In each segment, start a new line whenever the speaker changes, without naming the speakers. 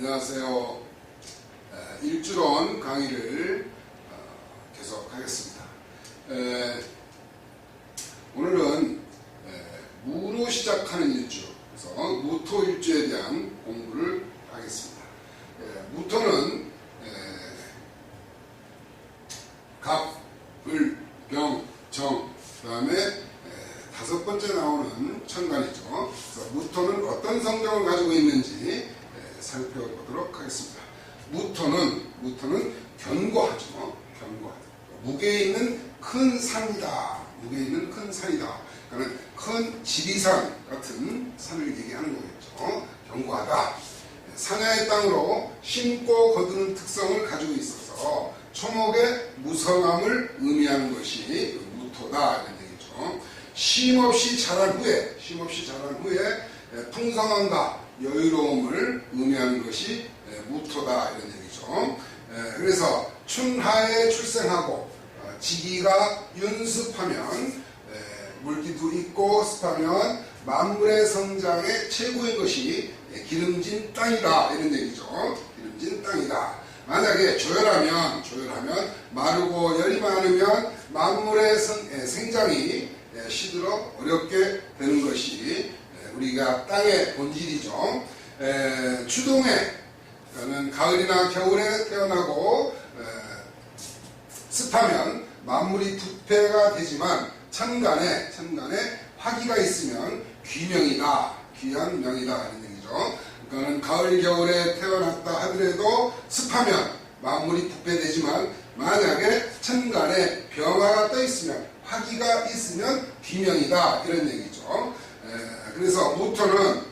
안녕하세요. 일주론 강의를 계속하겠습니다. 오늘은 무로 시작하는 일주, 그래서 무토일주에 대한 공부를 하겠습니다. 무토는 갑, 을, 병, 정, 그 다음에 다섯 번째 나오는 천간이죠. 그래서 무토는 어떤 성격을 가지고 있는지 살펴보도록 하겠습니다. 무토는 견고하죠. 견고하다. 무게에 있는 큰 산이다. 무게에 있는 큰 산이다. 그러니까 큰 지리산 같은 산을 얘기하는 거겠죠. 견고하다. 산야의 땅으로 심고 거두는 특성을 가지고 있어서 초목의 무성함을 의미하는 것이 무토다 이런 얘기죠. 쉼없이 자란 후에 풍성함과 여유로움을 의미하는 것이 무토다 이런 얘기죠. 그래서 춘하에 출생하고 지기가 윤습하면 물기도 있고 습하면 만물의 성장의 최고인 것이 기름진 땅이다 이런 얘기죠. 기름진 땅이다. 만약에 조열하면 마르고 열이 많으면 만물의 생장이 시들어 어렵게 되는 것이 우리가 땅의 본질이죠. 추동에는 가을이나 겨울에 태어나고 습하면 만물이 부패가 되지만 천간에 화기가 있으면 귀명이다, 귀한 명이다 이런 얘기죠. 그러니까 가을 겨울에 태어났다 하더라도 습하면 만물이 부패되지만 만약에 천간에 병화가 떠 있으면 화기가 있으면 귀명이다 이런 얘기죠. 그래서 무토는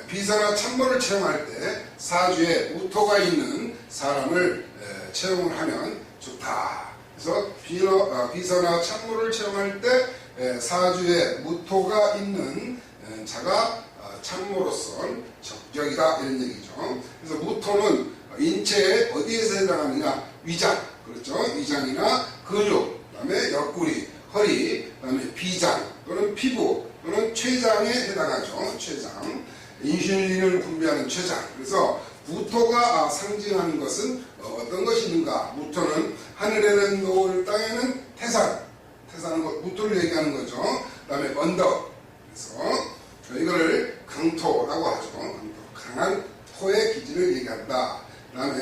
비서나 참모를 채용할 때 사주에 무토가 있는 사람을 채용을 하면 좋다. 그래서 비서나 참모를 채용할 때 사주에 무토가 있는 자가 참모로서 적격이다 이런 얘기죠. 그래서 무토는 인체에 어디에서 해당하느냐? 위장, 그렇죠? 위장이나 근육, 그 다음에 옆구리, 허리, 그 다음에 비장 또는 피부 또는 췌장에 해당하죠. 췌장, 인슐린을 분비하는 췌장. 그래서 무토가 상징하는 것은 어떤 것이 있는가? 무토는 하늘에는 노을, 땅에는 태산은 무토를 얘기하는 거죠. 그 다음에 언덕. 그래서 이거를 강토라고 하죠. 강토. 강한 토의 기질을 얘기한다. 그 다음에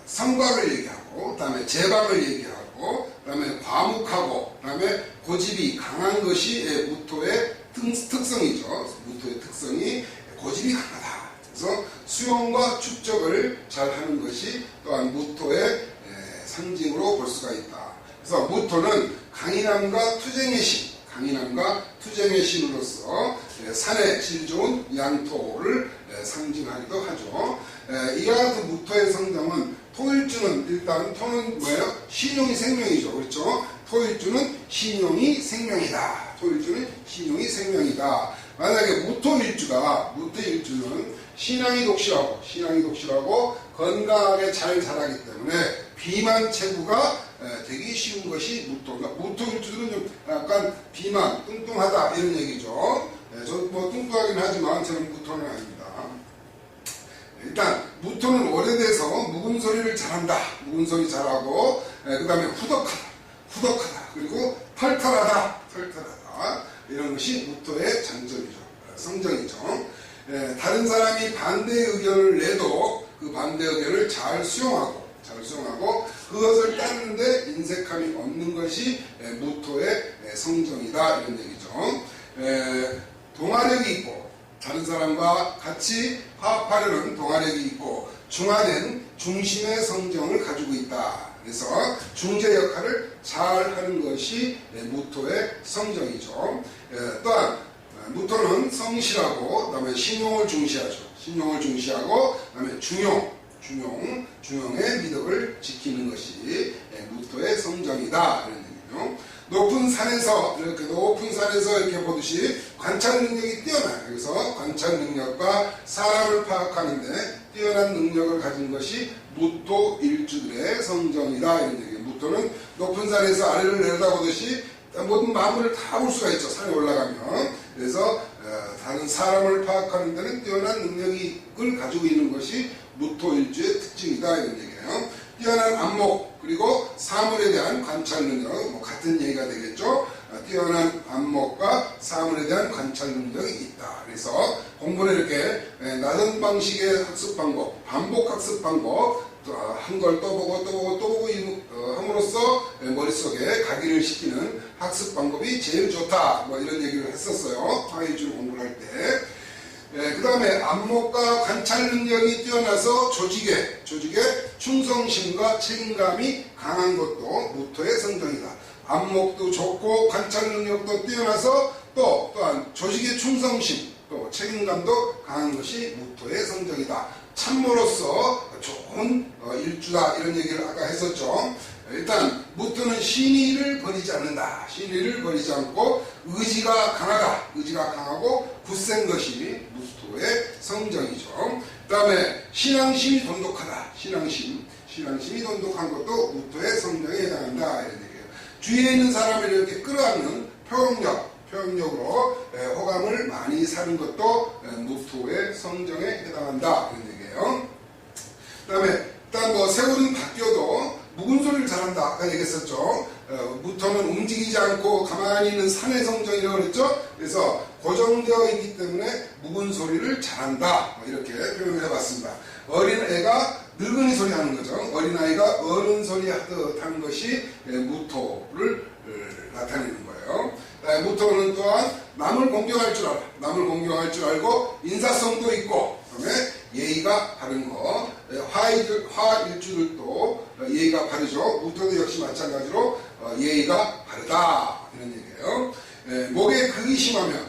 성곽을 얘기하고, 그 다음에 제방을 얘기하고, 그 다음에 과묵하고, 그 다음에 고집이 강한 것이 무토의 특성이죠. 무토의 특성이 고집이 강하다. 그래서 수용과 축적을 잘 하는 것이 또한 무토의 상징으로 볼 수가 있다. 그래서 무토는 강인함과 투쟁의 신으로서 산에 질 좋은 양토를 상징하기도 하죠. 이와 같은 무토의 성장은 토일주는 일단 토는 뭐예요? 신용이 생명이죠. 그렇죠? 토일주는 신용이 생명이다. 만약에 무토일주는 신앙이 독실하고 건강하게 잘 자라기 때문에 비만 체구가 되기 쉬운 것이 무토가. 무토일주들은 좀 약간 비만, 뚱뚱하다 이런 얘기죠. 저도 뭐 뚱뚱하긴 하지만 저는 무토는 아닙니다. 일단 무토는 오래돼서 묵은 소리를 잘한다. 묵은 소리 잘하고 그 다음에 후덕하다. 그리고 털털하다. 이런 것이 무토의 장점이죠. 성정이죠. 다른 사람이 반대 의견을 내도 그 반대 의견을 잘 수용하고 그것을 따르는데 인색함이 없는 것이 무토의 성정이다 이런 얘기죠. 동화력이 있고 다른 사람과 같이 화합하려는 동화력이 있고 중화된 중심의 성정을 가지고 있다. 그래서 중재 역할을 잘 하는 것이 무토의 성정이죠. 또한 무토는 성실하고 그다음에 신용을 중시하고 그다음에 중용의 미덕을 지키는 것이 무토의 성정이다 이런 얘기죠. 높은 산에서 이렇게 보듯이 관찰 능력이 뛰어나요. 그래서 관찰 능력과 사람을 파악하는데 뛰어난 능력을 가진 것이 무토일주들의 성정이다 이런 얘기예요. 무토는 높은 산에서 아래를 내려다보듯이 모든 만물을 다 볼 수가 있죠. 산에 올라가면. 그래서 다른 사람을 파악하는 데는 뛰어난 능력을 가지고 있는 것이 무토일주의 특징이다 이런 얘기예요. 뛰어난 안목 그리고 사물에 대한 관찰 능력 같은 얘기가 되겠죠. 뛰어난 안목과 사물에 대한 관찰 능력이 있다. 그래서 공부를 이렇게 낮은 방식의 학습 방법, 반복 학습 방법 한 걸 또 보고 함으로써 머릿속에 각인을 시키는 학습 방법이 제일 좋다. 뭐 이런 얘기를 했었어요. 화해주를 공부를 할 때. 그 다음에 안목과 관찰 능력이 뛰어나서 조직의 충성심과 책임감이 강한 것도 무토의 성정이다. 안목도 좋고 관찰 능력도 뛰어나서 또한 조직의 충성심 또 책임감도 강한 것이 무토의 성정이다. 참모로서 좋은 일주다 이런 얘기를 아까 했었죠. 일단 무토는 신의를 버리지 않는다. 신의를 버리지 않고 의지가 강하다. 의지가 강하고 굳센 것이 무토의 성정이죠. 그 다음에 신앙심이 돈독하다. 신앙심이 돈독한 것도 무토의 성정에 해당한다 이런 얘기예요. 주위에 있는 사람을 이렇게 끌어안는 표현력으로 호감을 많이 사는 것도 무토의 성정에 해당한다 이런 얘기예요. 그 다음에 일단 뭐 세월은 바뀌어도 묵은 소리를 잘한다 아까 얘기했었죠. 무토는 움직이지 않고 가만히 있는 산의 성정이라고 그랬죠. 그래서 고정되어 있기 때문에 묵은 소리를 잘한다 이렇게 표현을 해봤습니다. 어린애가 늙은이 소리 하는 거죠. 어린아이가 어른 소리 하듯 하는 것이 무토를 나타내는 거예요. 무토는 또한 남을 공경할 줄 알아. 남을 공경할 줄 알고 인사성도 있고 그다음에 예의가 바른 거. 화일주들도 예의가 바르죠. 무토도 역시 마찬가지로 예의가 바르다 이런 얘기예요. 목에 극이 심하면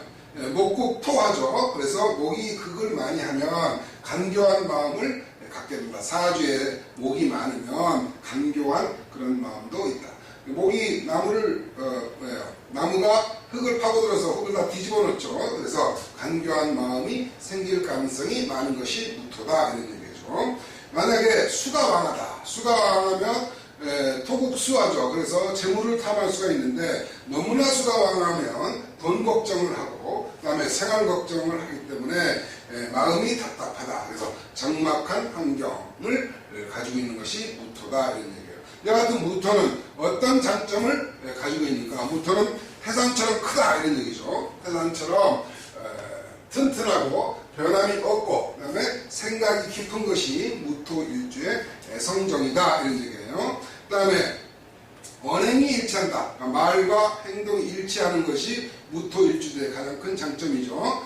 목국토하죠. 그래서 목이 극을 많이 하면 간교한 마음을 갖게 된다. 사주에 목이 많으면 간교한 그런 마음도 있다. 목이 나무가 흙을 파고들어서 흙을 다 뒤집어 놓죠. 그래서 간교한 마음이 생길 가능성이 많은 것이 무토다 이런 얘기죠. 만약에 수가 왕하다. 수가 왕하면 토국수하죠. 그래서 재물을 탐할 수가 있는데 너무나 수가 왕하면 돈 걱정을 하고 그 다음에 생활 걱정을 하기 때문에 마음이 답답하다. 그래서 적막한 환경을 가지고 있는 것이 무토다 이런 얘기예요. 이와 같은 무토는 어떤 장점을 가지고 있는가? 무토는 태산처럼 크다 이런 얘기죠. 태산처럼 튼튼하고 변함이 없고 그 다음에 생각이 깊은 것이 무토일주의 성정이다 이런 얘기예요. 그 다음에 언행이 일치한다. 그러니까 말과 행동이 일치하는 것이 무토일주의 가장 큰 장점이죠.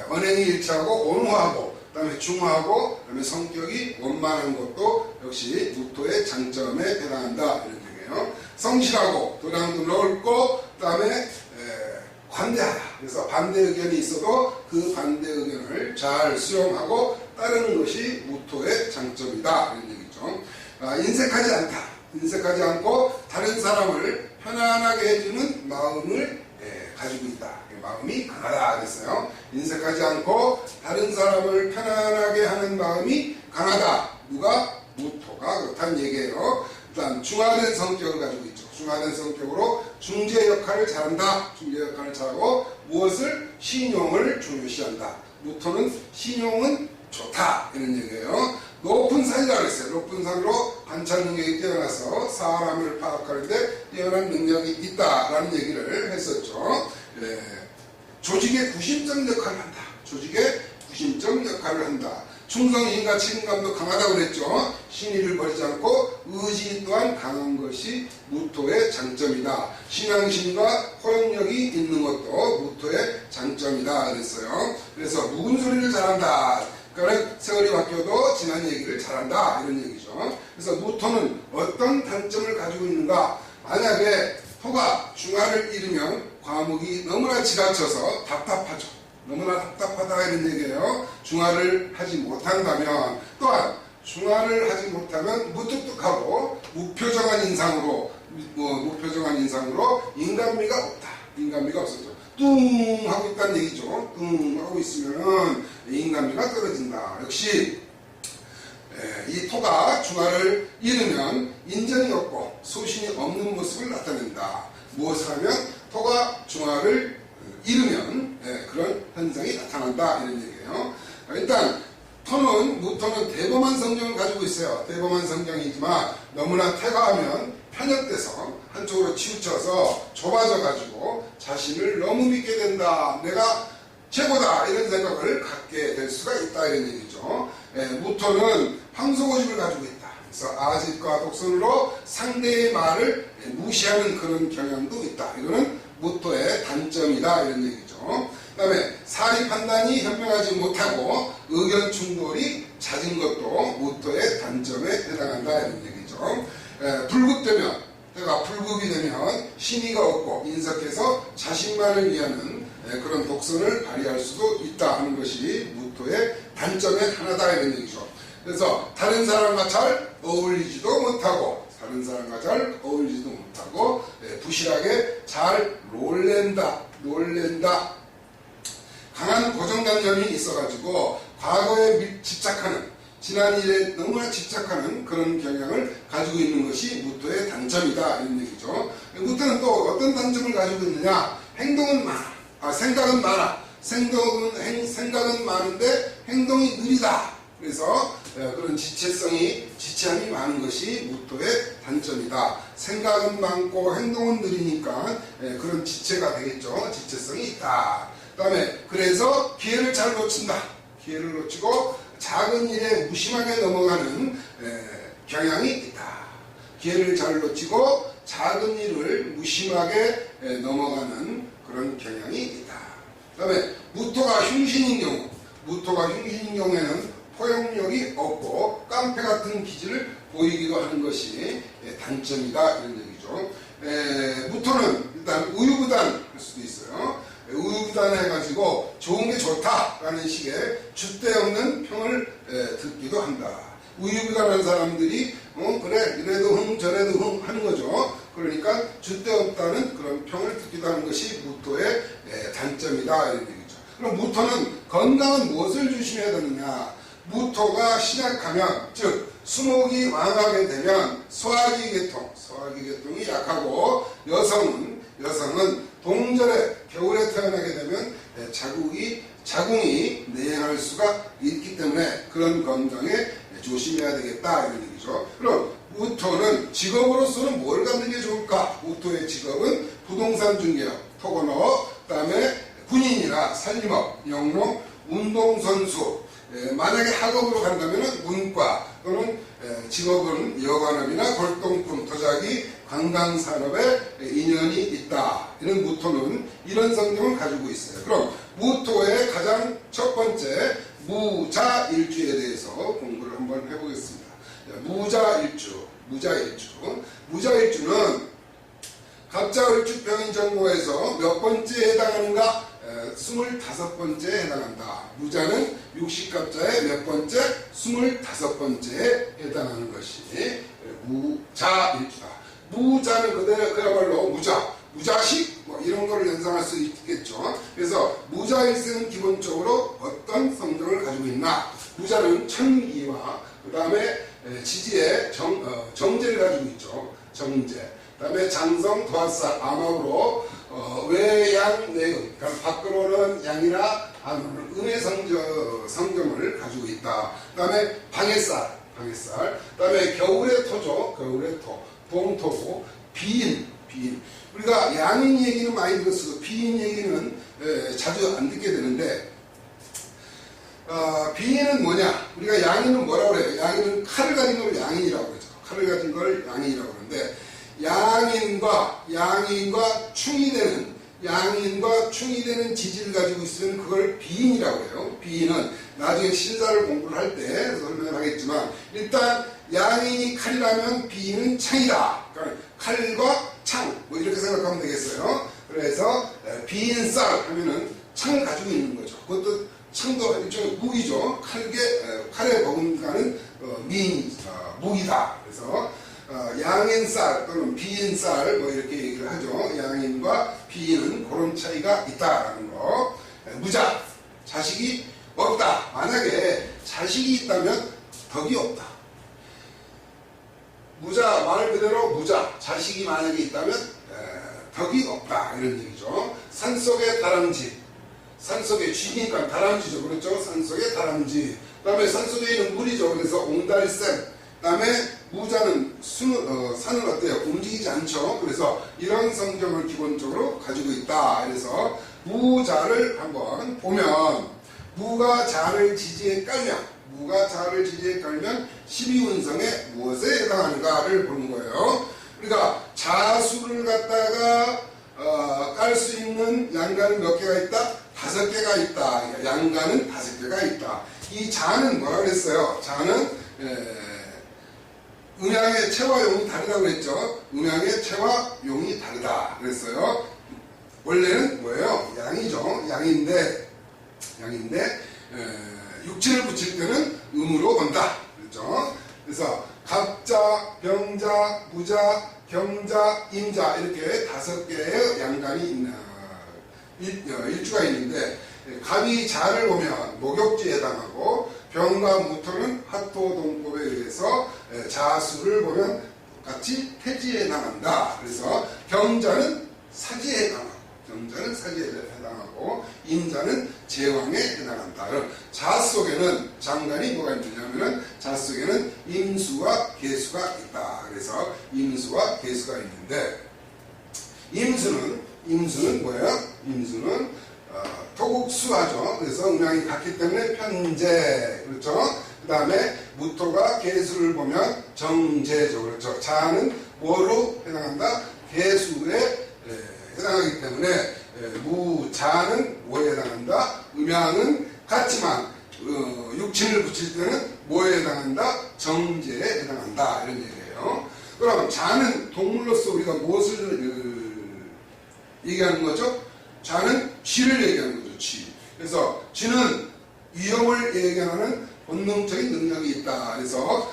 언행이 일치하고 온화하고 그 다음에 중화하고 그 다음에 성격이 원만한 것도 역시 무토의 장점에 해당한다 이런 얘기예요. 성실하고 도량도 넓고 그 다음에 관대하다. 그래서 반대 의견이 있어도 그 반대 의견을 잘 수용하고 따르는 것이 무토의 장점이다 이런 얘기죠. 인색하지 않다. 인색하지 않고 다른 사람을 편안하게 해주는 마음을 가지고 있다. 마음이 강하다 그랬어요. 인색하지 않고 다른 사람을 편안하게 하는 마음이 강하다. 누가? 무토가 그렇다는 얘기예요. 일단 중화된 성격을 가지고 있죠. 중화된 성격으로 중재 역할을 잘한다. 중재 역할을 잘하고 무엇을? 신용을 중요시한다. 무토는 신용은 좋다 이런 얘기예요. 높은 산이라고 했어요. 높은 산으로 관찰 능력이 뛰어나서 사람을 파악하는데 뛰어난 능력이 있다라는 얘기를 했었죠. 조직의 구심적 역할을 한다. 조직의 구심적 역할을 한다. 충성심과 책임감도 강하다고 그랬죠. 신의를 버리지 않고 의지 또한 강한 것이 무토의 장점이다. 신앙심과 호응력이 있는 것도 무토의 장점이다 그랬어요. 그래서 묵은 소리를 잘한다. 그러니까 세월이 바뀌어도 지난 얘기를 잘한다 이런 얘기죠. 그래서 무토는 어떤 단점을 가지고 있는가? 만약에 토가 중화를 잃으면 과목이 너무나 지나쳐서 답답하죠. 너무나 답답하다 이런 얘기예요. 중화를 하지 못한다면 또한 중화를 하지 못하면 무뚝뚝하고 무표정한 인상으로 인간미가 없다. 인간미가 없어져. 뚱 하고 있다는 얘기죠. 뚱 하고 있으면 인간미가 떨어진다. 역시 이 토가 중화를 잃으면 인정이 없고 소신이 없는 모습을 나타낸다. 무엇을 하면 토가 중화를 잃으면 그런 현상이 나타난다 이런 얘기예요. 일단 무토는 대범한 성정을 가지고 있어요. 대범한 성정이지만 너무나 태가하면 편협돼서 한쪽으로 치우쳐서 좁아져 가지고 자신을 너무 믿게 된다. 내가 최고다 이런 생각을 갖게 될 수가 있다 이런 얘기죠. 무토는 황소고집을 가지고 있다. 그래서 아집과 독선으로 상대의 말을 무시하는 그런 경향도 있다. 이거는 무토의 단점이다 이런 얘기죠. 그 다음에 사리 판단이 현명하지 못하고 의견 충돌이 잦은 것도 무토의 단점에 해당한다 이런 얘기죠. 불급되면, 내가 불급이 되면 신의가 없고 인석해서 자신만을 위하는 그런 독선을 발휘할 수도 있다 하는 것이 무토의 단점의 하나다 이런 얘기죠. 그래서 다른 사람과 잘 어울리지도 못하고 부실하게 잘 놀랜다. 강한 고정관념이 있어가지고 과거에 집착하는, 지난 일에 너무나 집착하는 그런 경향을 가지고 있는 것이 무토의 단점이다 이런 얘기죠. 무토는 또 어떤 단점을 가지고 있느냐? 생각은 많아. 생각은 많은데 행동이 느리다. 그래서 그런 지체함이 많은 것이 무토의 단점이다. 생각은 많고 행동은 느리니까 그런 지체가 되겠죠. 지체성이 있다. 그 다음에 그래서 기회를 잘 놓친다. 기회를 놓치고 작은 일에 무심하게 넘어가는 경향이 있다. 기회를 잘 놓치고 작은 일을 무심하게 넘어가는 그런 경향이 있다. 그 다음에 무토가 흉신인 경우에는 포용력이 없고 깡패 같은 기질을 보이기도 하는 것이 단점이다 이런 얘기죠. 무토는 일단 우유부단할 수도 있어요. 우유부단해가지고 좋은 게 좋다라는 식의 줏대 없는 평을 듣기도 한다. 우유부단한 사람들이 그래 이래도 흥 저래도 흥 하는 거죠. 그러니까 줏대 없다는 그런 평을 듣기도 하는 것이 무토의 단점이다 이런 얘기죠. 그럼 무토는 건강은 무엇을 조심해야 되느냐? 무토가 신약하면, 즉 수목이 왕하게 되면 소화기 계통이 약하고 여성은 동절에 겨울에 태어나게 되면 자궁이 내행할 수가 있기 때문에 그런 건강에 조심해야 되겠다 이런 얘기죠. 그럼 무토는 직업으로서는 뭘 갖는 게 좋을까? 무토의 직업은 부동산 중개업, 토건업, 그 다음에 군인이나 산림업, 영농, 운동선수, 만약에 학업으로 간다면 문과 또는 직업은 여관업이나 골동품, 도자기, 관광산업에 인연이 있다. 이런 무토는 이런 성격을 가지고 있어요. 그럼 무토의 가장 첫 번째 무자일주에 대해서 공부를 한번 해보겠습니다. 무자일주는 갑자을주병인 정보에서 몇 번째에 해당하는가? 25번째에 해당한다. 무자는 60갑자의 몇 번째? 25번째에 해당하는 것이 무자일주다. 무자는 그야말로 무자식 이런 거를 연상할 수 있겠죠. 그래서 무자일생은 기본적으로 어떤 성격을 가지고 있나? 무자는 천기와 그 다음에 지지의 정제를 가지고 있죠. 정제. 그 다음에 장성, 도화살, 암흑으로 외양, 내의, 그러니까 밖으로는 양이나 안으로는 음의 성경을 가지고 있다. 그 다음에 방해살, 그 다음에 겨울의 토죠. 겨울의 토, 동토고, 비인. 우리가 양인 얘기는 많이 들었어도 비인 얘기는 자주 안 듣게 되는데, 비인은 뭐냐? 우리가 양인은 뭐라고 그래요? 양인은 칼을 가진 걸 양인이라고 그러죠. 칼을 가진 걸 양인이라고 그러는데, 양인과 충이 되는 지지를 가지고 있으면 그걸 비인이라고 해요. 비인은 나중에 신사를 공부를 할 때 설명을 하겠지만, 일단 양인이 칼이라면 비인은 창이다. 그러니까 칼과 창 이렇게 생각하면 되겠어요. 그래서 비인쌀 하면은 창을 가지고 있는 거죠. 그것도 창도 일종의 무기죠. 칼에 버금가는 무기다. 그래서 양인쌀 또는 비인쌀 이렇게 얘기를 하죠. 양인과 비인은 그런 차이가 있다라는 거. 무자, 자식이 없다. 만약에 자식이 있다면 덕이 없다. 무자, 말 그대로 무자, 자식이 만약에 있다면 덕이 없다 이런 얘기죠. 산속의 다람쥐, 산속에 쥐니까 다람쥐죠. 그렇죠? 산속에 다람쥐. 그 다음에 산속에 있는 물이죠. 그래서 옹달샘. 그 다음에 무자는 산은 어때요? 움직이지 않죠. 그래서 이런 성격을 기본적으로 가지고 있다. 그래서 무자를 한번 보면 무가 자를 지지에 깔면 무가 자를 지지에 깔면 12운성에 무엇에 해당하는가를 보는 거예요. 그러니까 자수를 갖다가 깔 수 있는 양간은 몇 개가 있다? 5개가 있다. 그러니까 양간은 5개가 있다. 이 자는 뭐라 그랬어요? 자는 음양의 체와 용이 다르다고 그랬죠. 음양의 체와 용이 다르다 그랬어요. 원래는 뭐예요? 양이죠. 양인데 육체를 붙일 때는 음으로 본다. 그렇죠? 그래서 갑자, 병자, 무자, 경자, 임자 이렇게 5개의 양간이 일주가 있는데 갑이 자를 보면 목욕지에 해당하고 병과 무토는 화토동법에 의해서 자수를 보면 같이 태지에 해당한다. 그래서 경자는 사지에 해당하고 임자는 제왕에 해당한다. 그럼 자 속에는 장간이 뭐가 있느냐면은 자 속에는 임수와 계수가 있다. 그래서 임수와 계수가 있는데 임수는 뭐예요? 임수는 토국수하죠. 그래서 음양이 같기 때문에 편재. 그렇죠? 그 다음에 무토가 계수를 보면 정제죠. 그렇죠? 자는 뭐로 해당한다? 계수에 해당하기 때문에 무자는 뭐에 해당한다? 음양은 같지만 육친을 붙일 때는 뭐에 해당한다? 정제에 해당한다. 이런 얘기예요. 그럼 자는 동물로서 우리가 무엇을 얘기하는 거죠? 자는 쥐를 얘기하는 거죠. 쥐. 그래서 쥐는 위험을 예견하는 본능적인 능력이 있다. 그래서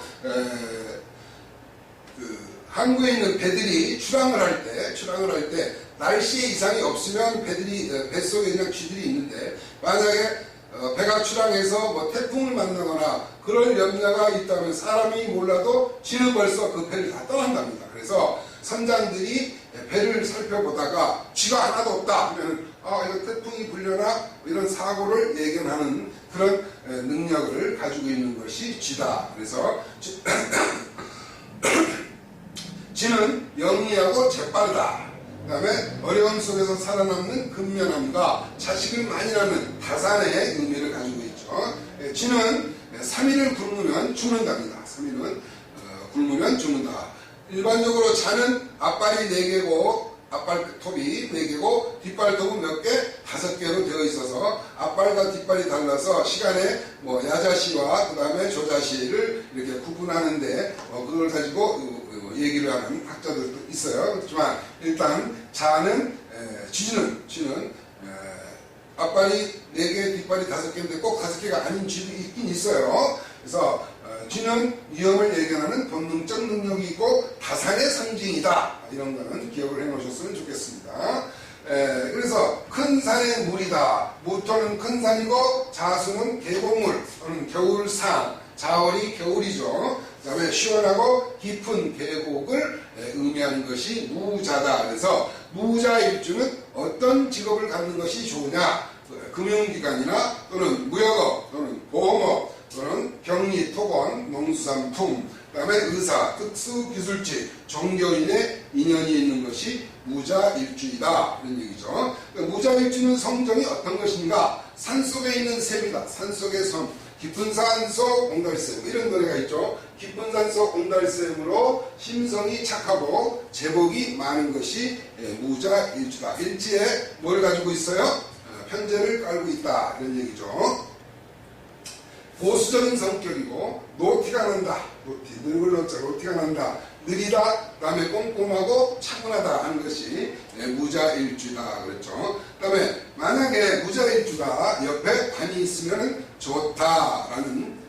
한국에 있는 배들이 출항을 할 때 날씨에 이상이 없으면 뱃속에 그냥 쥐들이 있는데 만약에 배가 출항해서 뭐 태풍을 만나거나 그럴 염려가 있다면 사람이 몰라도 쥐는 벌써 그 배를 다 떠난답니다. 그래서 선장들이 배를 살펴보다가 쥐가 하나도 없다 하면 이거 태풍이 불려나 이런 사고를 예견하는 그런 능력을 가지고 있는 것이 쥐다. 그래서 쥐는 영리하고 재빠르다. 그 다음에 어려움 속에서 살아남는 근면함과 자식을 많이 낳는 다산의 의미를 가지고 있죠. 쥐는 3일을 굶으면 죽는답니다. 3일은 굶으면 죽는다. 일반적으로 자는 앞발이 4개고 앞발톱이 4개고 뒷발톱은 몇 개? 5개로 되어 있어서 앞발과 뒷발이 달라서 시간에 야자시와 그 다음에 조자시를 이렇게 구분하는데 그걸 가지고 얘기를 하는 학자들도 있어요. 그렇지만 일단 자는 쥐는 앞발이 4개 뒷발이 5개인데 꼭 5개가 아닌 쥐도 있긴 있어요. 그래서 쥐는 위험을 예견하는 본능적 능력이 있고 다산의 상징이다. 이런 거는 기억을 해 놓으셨으면 좋겠습니다. 그래서 큰 산의 물이다. 무토는 큰 산이고 자수는 계곡물 또는 겨울산. 자월이 겨울이죠. 그 다음에 시원하고 깊은 계곡을 의미하는 것이 무자다. 그래서 무자일주는 어떤 직업을 갖는 것이 좋으냐? 금융기관이나 또는 무역업 또는 보험업 또는 경리, 토건, 농수산품, 그 다음에 의사, 특수기술직, 종교인의 인연이 있는 것이 무자일주이다. 이런 얘기죠. 무자일주는 성정이 어떤 것인가? 산속에 있는 샘이다. 산속의 섬. 깊은 산속 옹달샘 이런 노래가 있죠. 깊은 산속 옹달샘으로 심성이 착하고 제복이 많은 것이 무자일주다. 일지에 뭘 가지고 있어요? 편제를 깔고 있다. 이런 얘기죠. 보수적인 성격이고 노티가 난다. 노티가 난다. 느리다. 그 다음에 꼼꼼하고 차분하다 하는 것이 무자일주다. 그랬죠. 그 다음에 만약에 무자일주가 옆에 관이 있으면 좋다라는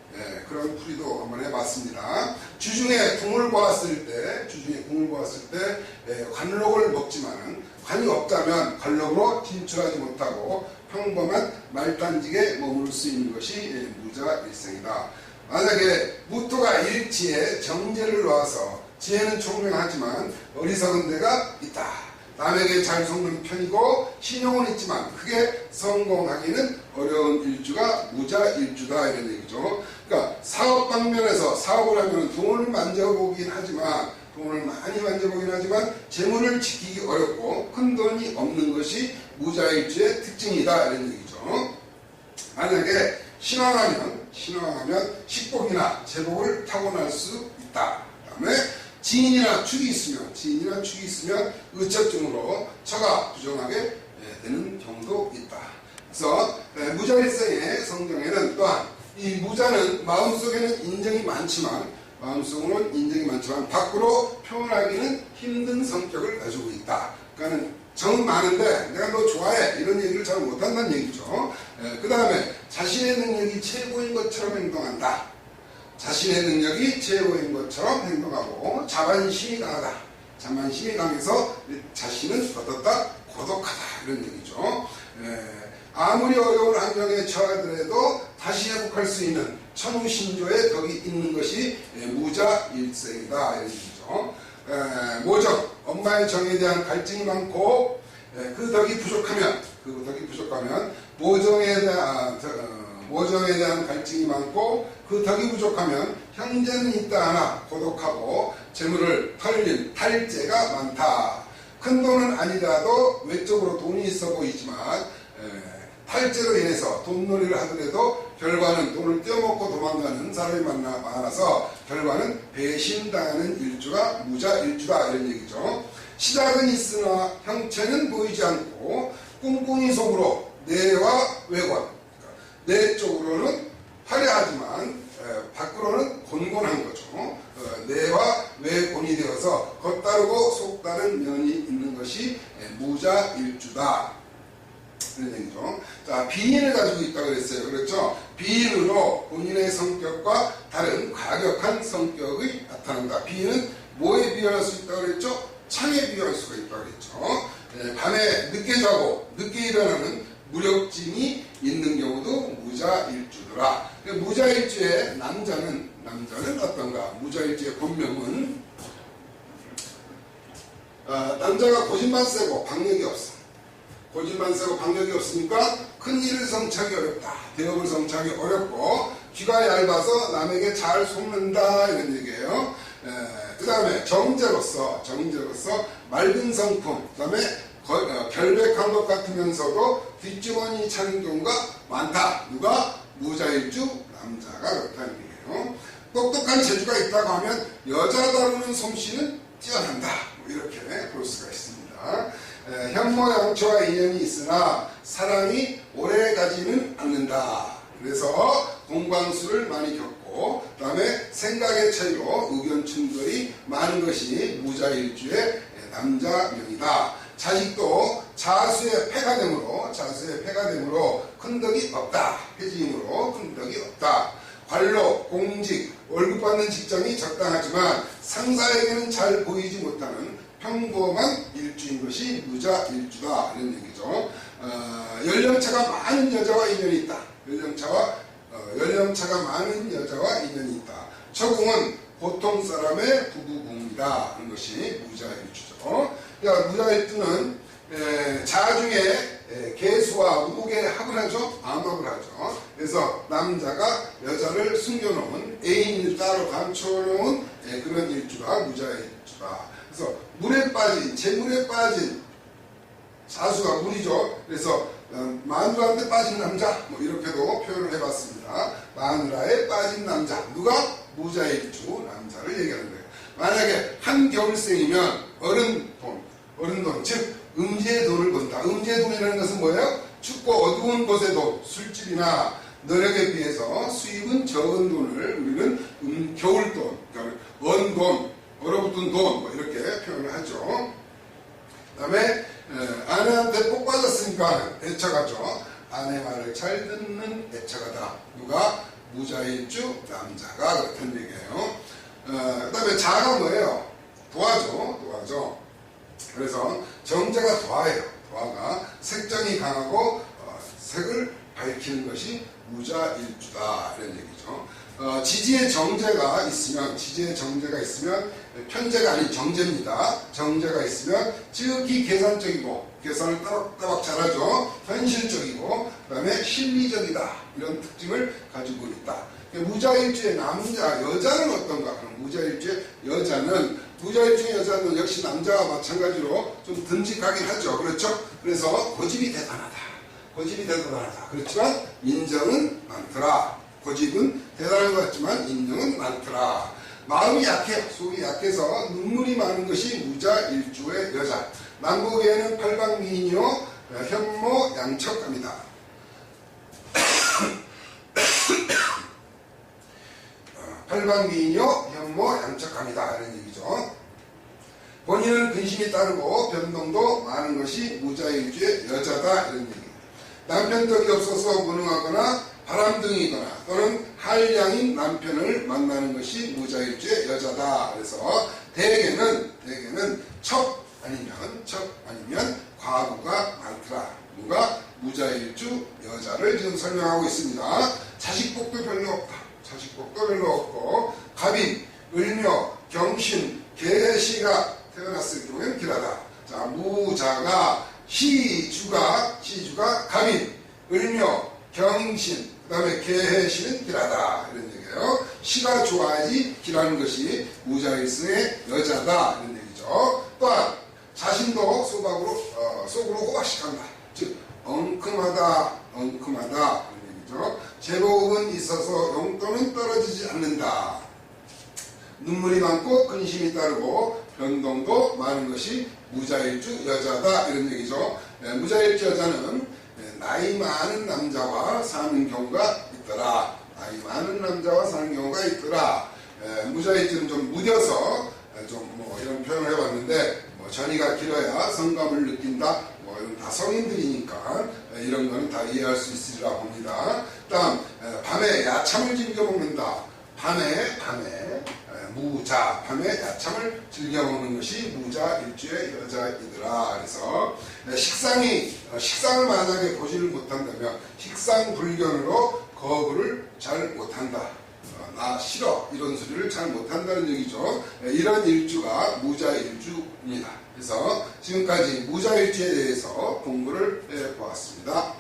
그런 풀이도 한번 해봤습니다. 주중에 궁을 보았을 때 관록을 먹지만 관이 없다면 관록으로 진출하지 못하고 평범한 말단직에 머무를 수 있는 것이 무자일생이다. 만약에 무토가 일지에 정제를 놓아서 지혜는 총명하지만 어리석은 데가 있다. 남에게 잘 속는 편이고 신용은 있지만 크게 성공하기는 어려운 일주가 무자일주다 이런 얘기죠. 그러니까 사업 방면에서 사업을 하면 돈을 만져보긴 하지만 돈을 많이 만져보긴 하지만 재물을 지키기 어렵고 큰 돈이 없는 것이 무자일주의 특징이다 이런 얘기죠. 만약에 신왕하면 식복이나 재복을 타고날 수 있다. 그 다음에 지인이나 축이 있으면 의처증으로 처가 부정하게 되는 경우도 있다. 그래서 무자일생의 성경에는 또한 이 무자는 마음속에는 인정이 많지만 밖으로 표현하기는 힘든 성격을 가지고 있다. 그러니까 정은 많은데 내가 너 좋아해 이런 얘기를 잘 못한다는 얘기죠. 그 다음에 자신의 능력이 최고인 것처럼 행동한다. 자신의 능력이 최고인 것처럼 행동하고 자만심이 강하다. 자만심이 강해서 자신은 어떻다? 고독하다 이런 얘기죠. 아무리 어려운 환경에 처하더라도 다시 회복할 수 있는 천우신조의 덕이 있는 것이 무자일생이다 이런 얘기죠. 모정, 엄마의 정에 대한 갈증이 많고 그 덕이 부족하면 모정에 대한 갈증이 많고 그 덕이 부족하면 형제는 있다 하나 고독하고 재물을 털린 탈재가 많다. 큰 돈은 아니라도 외적으로 돈이 있어 보이지만 탈재로 인해서 돈놀이를 하더라도 결과는 돈을 떼어먹고 도망가는 사람이 많아서 결과는 배신당하는 일주가 무자일주다 이런 얘기죠. 시작은 있으나 형체는 보이지 않고 꿍꿍이 속으로 내와 외권, 내 쪽으로는 화려하지만 밖으로는 곤곤한 거죠. 내와 외곤이 되어서 겉다르고 속다른 면이 있는 것이 무자일주다. 이런 얘기죠. 자, 비인을 가지고 있다고 그랬어요. 그렇죠? 비인으로 본인의 성격과 다른 과격한 성격이 나타난다. 비인은 뭐에 비유할 수 있다고 그랬죠? 창에 비유할 수가 있다고 그랬죠. 밤에 늦게 자고 늦게 일어나는 무력증이 있는 경우도 무자일주더라. 무자일주의 남자는 어떤가? 무자일주의 본명은 남자가 고집만 세고 박력이 없어. 고집만 세고 박력이 없으니까 큰 일을 성취하기 어렵다. 대업을 성취하기 어렵고 귀가 얇아서 남에게 잘 속는다 이런 얘기예요. 그 다음에 정제로서 맑은 성품, 그 다음에 결백한 것 같으면서도 뒷주머니 차는 경우가 많다. 누가? 무자일주 남자가 그렇다는 얘기예요. 똑똑한 재주가 있다고 하면 여자 다루는 솜씨는 뛰어난다. 뭐 이렇게 볼 수가 있습니다. 현모양처와 인연이 있으나 사랑이 오래가지는 않는다. 그래서 공방수를 많이 겪고 그 다음에 생각의 차이로 의견 충돌이 많은 것이 무자일주의 남자명이다. 자식도 자수의 패가 되므로 큰 덕이 없다. 회지임으로 큰 덕이 없다. 관로, 공직, 월급 받는 직장이 적당하지만 상사에게는 잘 보이지 못하는 평범한 일주인 것이 무자일주다 이런 얘기죠. 연령차가 많은 여자와 인연이 있다. 연령차가 많은 여자와 인연이 있다. 처궁은 보통 사람의 부부궁이다 하는 것이 무자일주죠. 그러니까 무자일주는 자중에 계수와 우국에 합을 하죠. 암합을 하죠. 그래서 남자가 여자를 숨겨놓은 애인을 따로 감춰놓은 그런 일주가 무자일주다. 그래서 재물에 빠진 자수가 물이죠. 그래서 마누라한테 빠진 남자 뭐 이렇게도 표현을 해봤습니다. 마누라에 빠진 남자 누가? 무자일주 남자를 얘기하는 거예요. 만약에 한겨울생이면 어른돈 즉 음지의 돈을 번다. 음지의 돈이라는 것은 뭐예요? 춥고 어두운 곳의 돈, 술집이나 노력에 비해서 수입은 적은 돈을 우리는 겨울돈, 그러니까 원돈, 얼어붙은 돈 뭐 이렇게 표현을 하죠. 그 다음에 아내한테 복 받았으니까 애처가죠. 아내 말을 잘 듣는 애처가다. 누가? 무자일주 남자가 그렇다는 얘기예요. 그 다음에 자가 뭐예요? 도화죠. 그래서 정제가 도화예요. 도화가 색정이 강하고 색을 밝히는 것이 무자일주다 이런 얘기죠. 지지의 정제가 있으면 편제가 아닌 정제입니다. 정제가 있으면 지극히 계산적이고 계산을 따박따박 잘하죠. 현실적이고 그 다음에 실리적이다. 이런 특징을 가지고 있다. 무자일주의 남자, 여자는 어떤가? 그럼 무자일주의 여자는 역시 남자와 마찬가지로 좀 듬직하긴 하죠. 그렇죠? 그래서 고집이 대단하다. 그렇지만 인정은 많더라. 고집은 대단한 것 같지만 인정은 많더라. 마음이 약해요. 속이 약해서 눈물이 많은 것이 무자일주의 여자. 남국에는 팔방미인이요 현모 양척합니다. 팔방미인이요 현모 양척합니다. 이런 얘기죠. 본인은 근심이 따르고 변동도 많은 것이 무자일주의 여자다. 이런 얘기입니다. 남편 덕이 없어서 무능하거나 바람둥이거나 또는 한량인 남편을 만나는 것이 무자일주의 여자다. 그래서 대개는 척 아니면 과부가 많더라. 누가 무자일주 여자를 지금 설명하고 있습니다. 자식복도 별로 없고 갑인, 을묘, 경신, 계시가 태어났을 경우에는 길하다. 자, 무자가 시주가 갑인, 을묘, 경신, 그 다음에 계해시는 길하다. 이런 얘기예요. 시가 좋아야지 길하는 것이 무자일승의 여자다. 이런 얘기죠. 또한 자신도 속으로 호박식한다. 즉 엉큼하다. 이런 얘기죠. 제복은 있어서 용돈은 떨어지지 않는다. 눈물이 많고 근심이 따르고 변동도 많은 것이 무자일주 여자다. 이런 얘기죠. 무자일주 여자는 나이 많은 남자와 사는 경우가 있더라. 무자일주는 좀 무뎌서 이런 표현을 해봤는데 전이가 길어야 성감을 느낀다. 이런 다 성인들이니까 이런 거는 다 이해할 수 있으리라 봅니다. 다음 밤에 야참을 즐겨 먹는다. 밤에 야참을 즐겨 먹는 것이 무자일주의 여자이더라. 그래서 식상을 만약에 보지를 못한다면 식상불견으로 거부를 잘 못한다. 나 싫어 이런 소리를 잘 못한다는 얘기죠. 이런 일주가 무자일주입니다. 그래서 지금까지 무자일주에 대해서 공부를 해보았습니다.